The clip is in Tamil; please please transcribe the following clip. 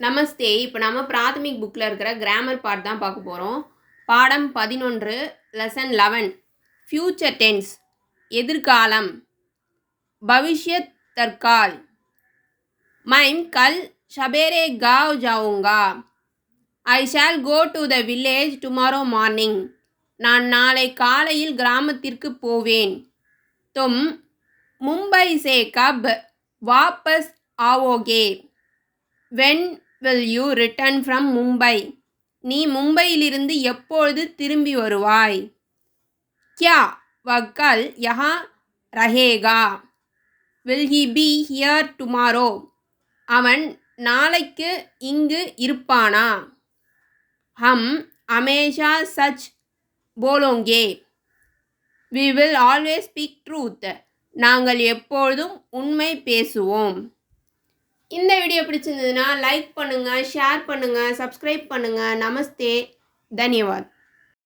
நமஸ்தே. இப்போ நம்ம பிராத்தமிக் புக்கில் இருக்கிற கிராமர் பார்ட் தான் பார்க்க போகிறோம். பாடம் 11 லெசன் 11 ஃபியூச்சர் டென்ஸ் எதிர்காலம். பவிஷ்யத் தற்கால். மைம் கல் சபேரே காவ் ஜாவுங்கா. I shall go to the village tomorrow morning. நான் நாளை காலையில் கிராமத்திற்கு போவேன். தும் மும்பை சே கப் வாபஸ் ஆவோகே. When will you return from Mumbai? நீ மும்பையிலிருந்து எப்பொழுது திரும்பி வருவாய்? क्या वह कल यहाँ रहेगा? Will he be here tomorrow? அவன் நாளைக்கு இங்கு இருப்பானா? हम हमेशा सच बोलेंगे. We will always speak truth. நாங்கள் எப்பொழுதும் உண்மை பேசுவோம். இந்த வீடியோ பிடிச்சிருந்ததுன்னா லைக் பண்ணுங்கள், ஷேர் பண்ணுங்கள், சப்ஸ்கிரைப் பண்ணுங்கள். நமஸ்தே, தன்யவாத்.